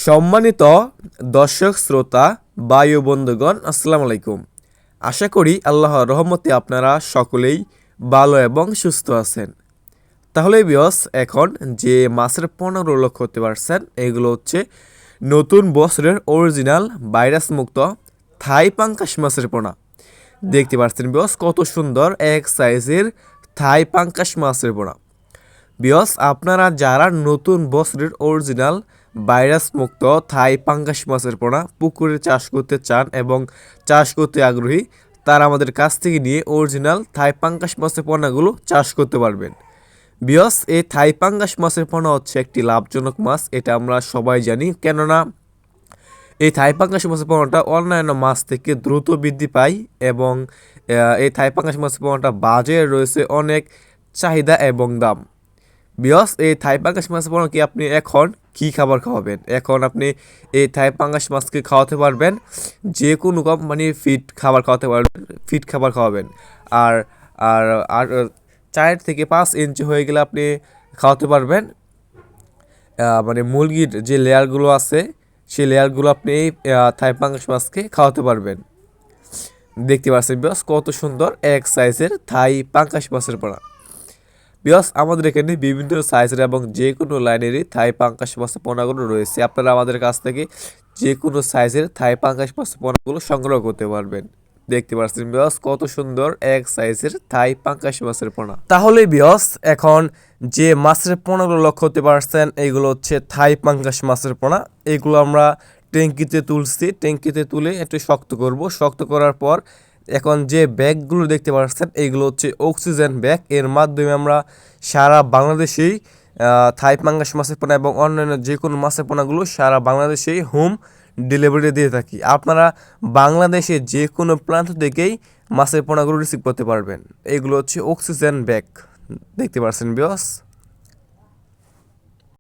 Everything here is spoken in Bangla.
সম্মানিত দর্শক শ্রোতা বায়ু বন্ধুগণ, আসসালামু আলাইকুম। আশা করি আল্লাহর রহমতে আপনারা সকলেই ভালো এবং সুস্থ আছেন। তাহলে বিয়স, এখন যে মাছের পণ্যগুলো লক্ষ্য করতে পারছেন, এগুলো হচ্ছে নতুন বছরের অরিজিনাল ভাইরাস মুক্ত থাই পাঙ্কাশ মাছের পোনা। দেখতে পাচ্ছেন বিয়স, কত সুন্দর এক সাইজের থাই পাঙ্কাশ মাছের পোনা। বিয়স, আপনারা যারা নতুন বছরের অরিজিনাল ভাইরাস মুক্ত থাই পাঙ্গাস মাছের পোনা পুকুরে চাষ করতে চান এবং চাষ করতে আগ্রহী, তারা আমাদের কাছ থেকে নিয়ে অরিজিনাল থাই পাঙ্গাস মাছের পোনাগুলো চাষ করতে পারবেন। বিয়স, এই থাই পাঙ্গাস মাছের পোনা হচ্ছে একটি লাভজনক মাছ, এটা আমরা সবাই জানি। কেননা এই থাই পাঙ্গাস মাছের পোনাটা অন্যান্য মাছ থেকে দ্রুত বৃদ্ধি পায় এবং এই থাই পাঙ্গাস মাছের পোনাটা বাজারে রয়েছে অনেক চাহিদা এবং দাম। বিয়স, এই থাই পাঙ্গাস মাছের পোনা কি আপনি এখন কি খাবার খাওয়াবেন? এখন আপনি এই থাই পাঙ্গাস মাছকে খাওয়াতে পারবেন, যে কোনো কোম্পানির ফিড খাবার খাওয়াতে পারবেন, ফিড খাবার খাওয়াবেন। আর আর আর 4 থেকে 5 ইঞ্চি হয়ে গেলে আপনি খাওয়াতে পারবেন মানে মুরগির যে লেয়ারগুলো আছে, সেই লেয়ারগুলো আপনি এই থাই পাঙ্গাস মাছকে খাওয়াতে পারবেন। দেখতে পাচ্ছেন বিয়স, কত সুন্দর এক সাইজের থাই পাঙ্গাস মাছের পোনা। বিয়স, আমাদের এখানে বিভিন্ন সাইজের এবং যে কোনো লাইনেরই থাই পাঙ্গাস মাছের পোনাগুলো রয়েছে। আপনারা আমাদের কাছ থেকে যে কোনো সাইজের থাই পাঙ্গাস মাছের পোনাগুলো সংগ্রহ করতে পারবেন। দেখতে পাচ্ছেন বিয়স, কত সুন্দর এক সাইজের থাই পাঙ্গাস মাছের পোনা। তাহলে বিয়স, এখন যে মাছের পোনাগুলো লক্ষ্য করতে পারছেন, এইগুলো হচ্ছে থাই পাঙ্গাস মাছের পোনা। এইগুলো আমরা ট্যাঙ্কিতে তুলছি, ট্যাঙ্কিতে তুলে একটু শক্ত করব। শক্ত করার পর এখন যে ব্যাগগুলো দেখতে পাচ্ছেন, এইগুলো হচ্ছে অক্সিজেন ব্যাগ। এর মাধ্যমে আমরা সারা বাংলাদেশেই থাই পাঙ্গাস মাছের পোনা এবং অন্যান্য যে কোনো মাছের পোনাগুলো সারা বাংলাদেশেই হোম ডেলিভারি দিয়ে থাকি। আপনারা বাংলাদেশে যে কোনো প্রান্ত থেকেই মাছের পোনাগুলো রিসিভ করতে পারবেন। এগুলো হচ্ছে অক্সিজেন ব্যাগ। দেখতে পাচ্ছেন বিয়স।